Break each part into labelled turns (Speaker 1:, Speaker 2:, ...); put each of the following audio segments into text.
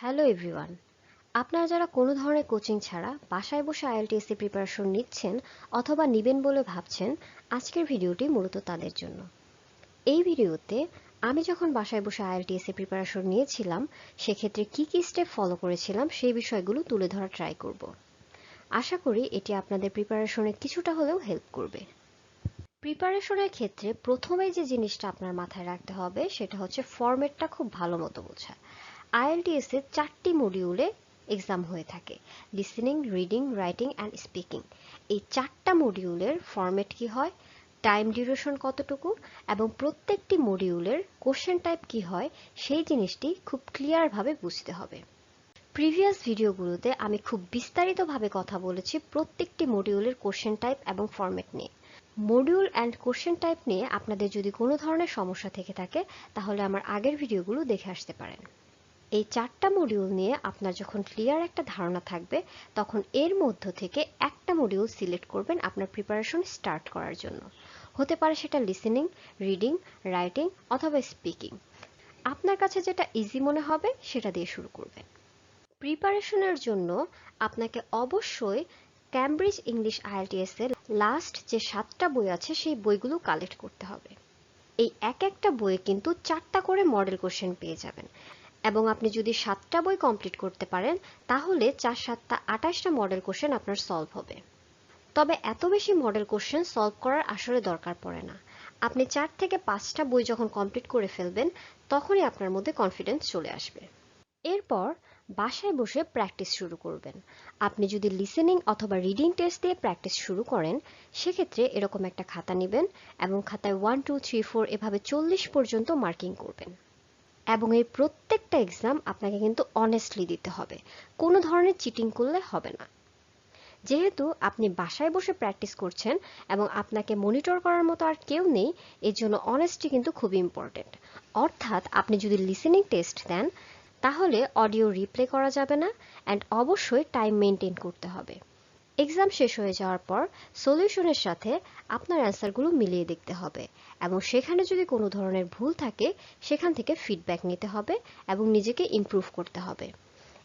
Speaker 1: Hello everyone, আপনারা যারা কোনো ধরনের কোচিং ছাড়া বাসায় বসে আইএলটিএস প্রিপারেশন নিচ্ছেন অথবা নেবেন বলে ভাবছেন, আজকের ভিডিওটি মূলত তাদের জন্য। এই ভিডিওতে আমি যখন বাসায় বসে আইএলটিএস প্রিপারেশন নিয়েছিলাম সেক্ষেত্রে কি কি স্টেপ ফলো করেছিলাম সেই বিষয়গুলো তুলে ধরার ট্রাই করব। আশা করি এটি আপনাদের প্রিপারেশনে কিছুটা হলেও হেল্প করবে। প্রিপারেশনের ক্ষেত্রে প্রথমেই যে জিনিসটা আপনার মাথায় রাখতে হবে সেটা হচ্ছে ফরম্যাটটা খুব ভালো মতো বোঝা। IELTS এর 4টি মডিউলে এক্সাম হয়ে থাকে: listening, reading, writing and speaking. এই 4টা মডিউলের ফরম্যাট কি হয়, টাইম ডিউরেশন কতটুকু এবং প্রত্যেকটি মডিউলের কোশ্চেন টাইপ কি হয় সেই জিনিসটি খুব ক্লিয়ারভাবে বুঝতে হবে। প্রিভিয়াস ভিডিওগুলোতে আমি খুব বিস্তারিতভাবে কথা বলেছি প্রত্যেকটি মডিউলের কোশ্চেন টাইপ এবং ফরম্যাট নিয়ে। মডিউল অ্যান্ড কোশ্চেন টাইপ নিয়ে আপনাদের যদি কোনো ধরনের সমস্যা থেকে থাকে তাহলে আমার আগের ভিডিওগুলো দেখে আসতে পারেন। এই 4টা মডিউল নিয়ে আপনার যখন ক্লিয়ার একটা ধারণা থাকবে তখন এর মধ্য থেকে একটা মডিউল সিলেক্ট করবেন আপনার প্রিপারেশন স্টার্ট করার জন্য। হতে পারে সেটা লিসেনিং, রিডিং, রাইটিং অথবা স্পিকিং। আপনার কাছে যেটা ইজি মনে হবে সেটা দিয়ে শুরু করবেন। প্রিপারেশনের জন্য আপনাকে অবশ্যই ক্যামব্রিজ ইংলিশ IELTS এর লাস্ট যে 7টা বই আছে সেই বইগুলো কালেক্ট করতে হবে। এই একটা বইয়ে কিন্তু 4টা করে মডেল কোশ্চেন পেয়ে যাবেন এবং আপনি যদি 7টা বই কমপ্লিট করতে পারেন তাহলে 4 7টা 28টা মডেল কোশ্চেন আপনার সলভ হবে। তবে এত বেশি মডেল কোশ্চেন সলভ করার আসলে দরকার পড়ে না। আপনি 4 থেকে 5টা বই যখন কমপ্লিট করে ফেলবেন তখনই আপনার মধ্যে কনফিডেন্স চলে আসবে। এরপর বাসায় বসে প্র্যাকটিস শুরু করবেন। আপনি যদি লিসেনিং অথবা রিডিং টেস্ট দিয়ে প্র্যাকটিস শুরু করেন সেক্ষেত্রে এরকম একটা খাতা নেবেন এবং খাতায় 1 2 3 4 এভাবে 40 পর্যন্ত মার্কিং করবেন। এবং এই প্রত্যেকটা এক্সাম আপনাকে কিন্তু অনেস্টলি দিতে হবে, কোনো ধরনের চিটিং করলে হবে না। যেহেতু আপনি বাসায় বসে প্র্যাকটিস করছেন এবং আপনাকে মনিটর করার মতো আর কেউ নেই, এর জন্য অনেস্টি কিন্তু খুবই ইম্পর্টেন্ট। অর্থাৎ আপনি যদি লিসেনিং টেস্ট দেন তাহলে অডিও রিপ্লে করা যাবে না অ্যান্ড অবশ্যই টাইম মেনটেন করতে হবে। এক্সাম শেষ হয়ে যাওয়ার পর সলিউশনের সাথে আপনার অ্যান্সারগুলো মিলিয়ে দেখতে হবে এবং সেখানে যদি কোনো ধরনের ভুল থাকে সেখান থেকে ফিডব্যাক নিতে হবে এবং নিজেকে ইমপ্রুভ করতে হবে।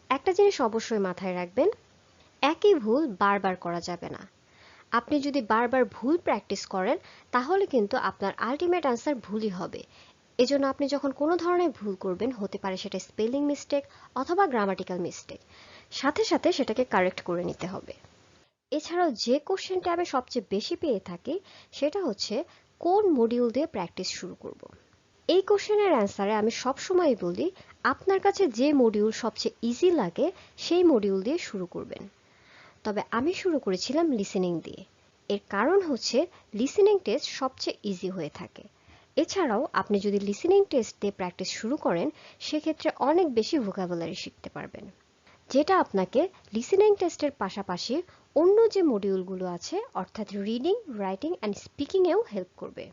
Speaker 1: একটা জিনিস অবশ্যই মাথায় রাখবেন, একই ভুল বারবার করা যাবে না। আপনি যদি বারবার ভুল প্র্যাকটিস করেন তাহলে কিন্তু আপনার আলটিমেট আনসার ভুলই হবে। এজন্য আপনি যখন কোনো ধরনের ভুল করবেন, হতে পারে সেটা স্পেলিং মিস্টেক অথবা গ্রামাটিক্যাল মিস্টেক, সাথে সাথে সেটাকে কারেক্ট করে নিতে হবে। এছাড়াও যে কোশ্চেনটা আমি সবচেয়ে বেশি পেয়ে থাকি সেটা হচ্ছে কোন মডিউল দিয়ে প্র্যাকটিস শুরু করব। এই কোশ্চেনের অ্যান্সারে আমি সবসময় বলি আপনার কাছে যে মডিউল সবচেয়ে ইজি লাগে সেই মডিউল দিয়ে শুরু করবেন। তবে আমি শুরু করেছিলাম লিসেনিং দিয়ে। এর কারণ হচ্ছে লিসেনিং টেস্ট সবচেয়ে ইজি হয়ে থাকে। এছাড়াও আপনি যদি লিসেনিং টেস্ট দিয়ে প্র্যাকটিস শুরু করেন সেক্ষেত্রে অনেক বেশি ভোকাবুলারি শিখতে পারবেন, যেটা আপনাকে লিসেনিং টেস্টের পাশাপাশি অন্য যে মডিউলগুলো আছে অর্থাৎ রিডিং, রাইটিং অ্যান্ড স্পিকিংয়েও হেল্প করবে।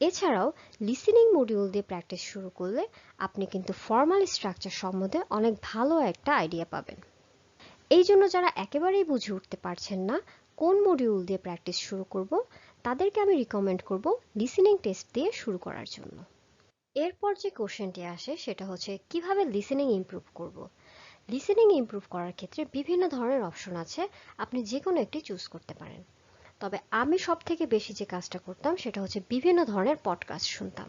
Speaker 1: এছাড়াও লিসেনিং মডিউল দিয়ে প্র্যাকটিস শুরু করলে আপনি কিন্তু ফর্মাল স্ট্রাকচার সম্বন্ধে অনেক ভালো একটা আইডিয়া পাবেন। এই জন্য যারা একেবারেই বুঝে উঠতে পারছেন না কোন মডিউল দিয়ে প্র্যাকটিস শুরু করব, তাদেরকে আমি রিকমেন্ড করব লিসেনিং টেস্ট দিয়ে শুরু করার জন্য। এরপর যে কোশ্চেনটি আসে সেটা হচ্ছে কিভাবে লিসেনিং ইমপ্রুভ করব। লিসেনিং ইমপ্রুভ করার ক্ষেত্রে বিভিন্ন ধরনের অপশন আছে, আপনি যে কোনো একটি চুজ করতে পারেন। তবে আমি সব থেকে বেশি যে কাজটা করতাম সেটা হচ্ছে বিভিন্ন ধরনের পডকাস্ট শুনতাম।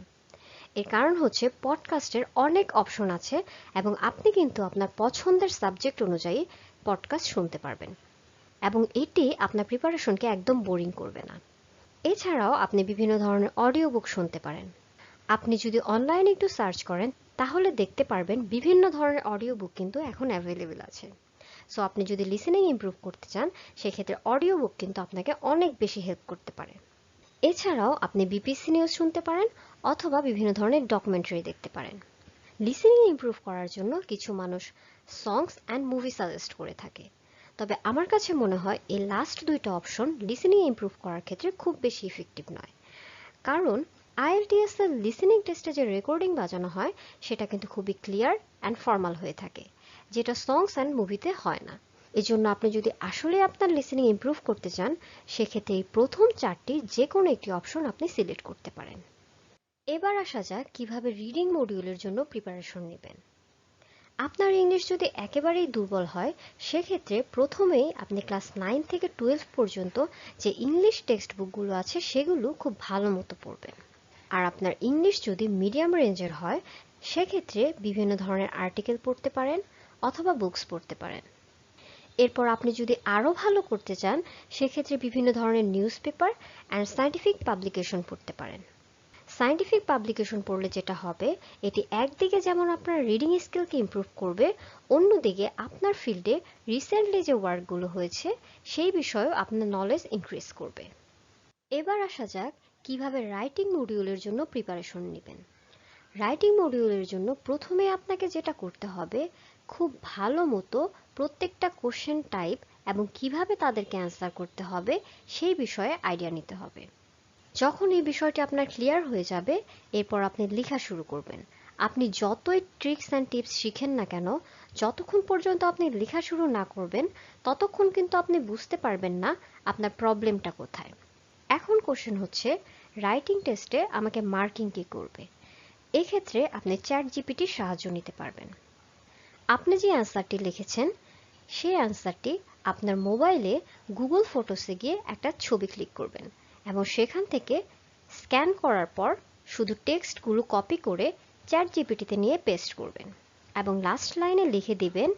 Speaker 1: এর কারণ হচ্ছে পডকাস্টের অনেক অপশন আছে এবং আপনি কিন্তু আপনার পছন্দের সাবজেক্ট অনুযায়ী পডকাস্ট শুনতে পারবেন এবং এটি আপনার প্রিপারেশনকে একদম বোরিং করবে না। এছাড়াও আপনি বিভিন্ন ধরনের অডিও বুক শুনতে পারেন। আপনি যদি অনলাইনে একটু সার্চ করেন তাহলে দেখতে পারবেন বিভিন্ন ধরনের অডিও বুক কিন্তু এখন অ্যাভেলেবেল আছে। সো আপনি যদি লিসেনিং ইমপ্রুভ করতে চান সেক্ষেত্রে অডিও বুক কিন্তু আপনাকে অনেক বেশি হেল্প করতে পারে। এছাড়াও আপনি বিবিসি নিউজ শুনতে পারেন অথবা বিভিন্ন ধরনের ডকুমেন্টারি দেখতে পারেন। লিসেনিং ইমপ্রুভ করার জন্য কিছু মানুষ সংস অ্যান্ড মুভি সাজেস্ট করে থাকে, তবে আমার কাছে মনে হয় এই লাস্ট দুইটা অপশন লিসেনিং ইমপ্রুভ করার ক্ষেত্রে খুব বেশি ইফেক্টিভ নয়। কারণ IELTS এর লিসেনিং টেস্টে যে রেকর্ডিং বাজানো হয় সেটা কিন্তু খুবই ক্লিয়ার অ্যান্ড ফর্মাল হয়ে থাকে, যেটা সংস অ্যান্ড মুভিতে হয় না। এজন্য আপনি যদি আসলে আপনার লিসেনিং ইমপ্রুভ করতে চান সেক্ষেত্রে এই প্রথম 4টি যে কোনো একটি অপশন আপনি সিলেক্ট করতে পারেন। এবার আসা যাক কিভাবে রিডিং মডিউলের জন্য প্রিপারেশন নেবেন। আপনার ইংলিশ যদি একেবারেই দুর্বল হয়, সেক্ষেত্রে প্রথমেই আপনি ক্লাস 9 থেকে 12 পর্যন্ত যে ইংলিশ টেক্সট বুকগুলো আছে সেগুলো খুব ভালো মতো পড়বেন। আর আপনার ইংলিশ যদি মিডিয়াম রেঞ্জের হয়, সেক্ষেত্রে বিভিন্ন ধরনের আর্টিকেল পড়তে পারেন অথবা বুকস পড়তে পারেন। এরপর আপনি যদি আরও ভালো করতে চান, সেক্ষেত্রে বিভিন্ন ধরনের news paper and scientific publication পড়তে পারেন। সায়েন্টিফিক পাবলিকেশন পড়লে যেটা হবে, এটি একদিকে যেমন আপনার রিডিং স্কিলকে ইমপ্রুভ করবে, অন্যদিকে আপনার ফিল্ডে রিসেন্টলি যে ওয়ার্কগুলো হয়েছে সেই বিষয়েও আপনার নলেজ ইনক্রিজ করবে। এবার আসা যাক কিভাবে রাইটিং মডিউলের জন্য প্রিপারেশন নেবেন। রাইটিং মডিউলের জন্য প্রথমে আপনাকে যেটা করতে হবে, খুব ভালো মতো প্রত্যেকটা কোশ্চেন টাইপ এবং কিভাবে তাদেরকে অ্যান্সার করতে হবে সেই বিষয়ে আইডিয়া নিতে হবে। যখন এই বিষয়টি আপনার ক্লিয়ার হয়ে যাবে, এরপর আপনি লেখা শুরু করবেন। আপনি যতই ট্রিক্স অ্যান্ড টিপস শিখেন না কেন, যতক্ষণ পর্যন্ত আপনি লেখা শুরু না করবেন, ততক্ষণ কিন্তু আপনি বুঝতে পারবেন না আপনার প্রবলেমটা কোথায়। এখন কোশ্চেন হচ্ছে, রাইটিং টেস্টে আমাকে মার্কিং কি করবে? এক্ষেত্রে আপনি চ্যাট জিপিটির সাহায্য নিতে পারবেন। আপনি যে অ্যান্সারটি লিখেছেন, সেই অ্যান্সারটি আপনার মোবাইলে গুগল ফটোসে গিয়ে একটা ছবি ক্লিক করবেন এবং সেখান থেকে স্ক্যান করার পর শুধু টেক্সটগুলো কপি করে চ্যাট জিপিটিতে নিয়ে পেস্ট করবেন এবং লাস্ট লাইনে লিখে দিবেন,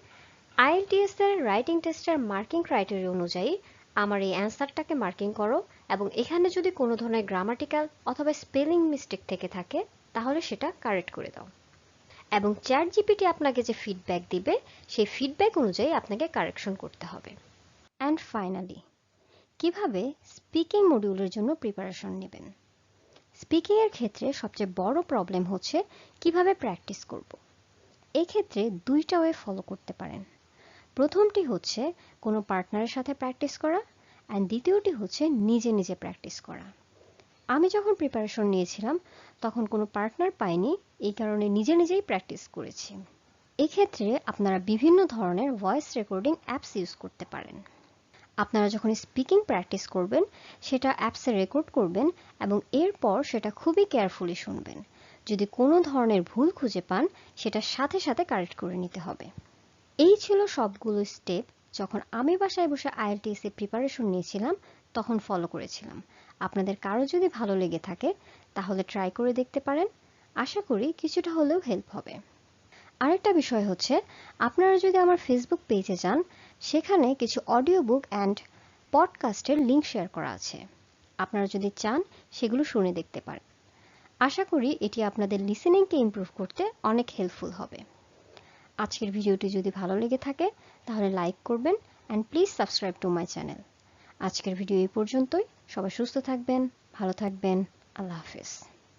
Speaker 1: IELTS এর রাইটিং টেস্টের মার্কিং ক্রাইটেরিয়া অনুযায়ী আমার এই অ্যান্সারটাকে মার্কিং করো এবং এখানে যদি কোনো ধরনের গ্রামাটিক্যাল অথবা স্পেলিং মিস্টেক থেকে থাকে তাহলে সেটা কারেক্ট করে দাও। এবং চ্যাট জিপিটি আপনাকে যে ফিডব্যাক দিবে, সেই ফিডব্যাক অনুযায়ী আপনাকে কারেকশন করতে হবে। অ্যান্ড ফাইনালি, কিভাবে স্পিকিং মডিউলের জন্য প্রিপারেশন নেবেন। স্পিকিংয়ের ক্ষেত্রে সবচেয়ে বড় প্রবলেম হচ্ছে কিভাবে প্র্যাকটিস করব। এক্ষেত্রে দুইটা ওয়ে ফলো করতে পারেন। প্রথমটি হচ্ছে কোনো পার্টনারের সাথে প্র্যাকটিস করা, অ্যান্ড দ্বিতীয়টি হচ্ছে নিজে নিজে প্র্যাকটিস করা। আমি যখন প্রিপারেশন নিয়েছিলাম তখন কোনো পার্টনার পাইনি, এই কারণে নিজে নিজেই প্র্যাকটিস করেছি। এক্ষেত্রে আপনারা বিভিন্ন ধরনের ভয়েস রেকর্ডিং অ্যাপস ইউজ করতে পারেন। আপনারা যখন স্পিকিং প্র্যাকটিস করবেন, সেটা অ্যাপসে রেকর্ড করবেন এবং এরপর সেটা খুবই কেয়ারফুলি শুনবেন। যদি কোনো ধরনের ভুল খুঁজে পান, সেটা সাথে সাথে কারেক্ট করে নিতে হবে। এই ছিল সবগুলো স্টেপ যখন আমি বাসায় বসে IELTS এর প্রিপারেশন নিয়েছিলাম তখন ফলো করেছিলাম। আপনাদের কারো যদি ভালো লেগে থাকে তাহলে ট্রাই করে দেখতে পারেন। আশা করি কিছুটা হলেও হেল্প হবে। আরেকটা বিষয় হচ্ছে, আপনারা যদি আমার ফেসবুক পেজে যান, সেখানে কিছু অডিও বুক অ্যান্ড পডকাস্টের লিঙ্ক শেয়ার করা আছে। আপনারা যদি চান সেগুলো শুনে দেখতে পারেন। আশা করি এটি আপনাদের লিসেনিংকে ইমপ্রুভ করতে অনেক হেল্পফুল হবে। আজকের ভিডিওটি যদি ভালো লেগে থাকে তাহলে লাইক করবেন and please subscribe to my channel. আজকের ভিডিও এই পর্যন্তই। সবাই সুস্থ থাকবেন, ভালো থাকবেন। আল্লাহ হাফেজ।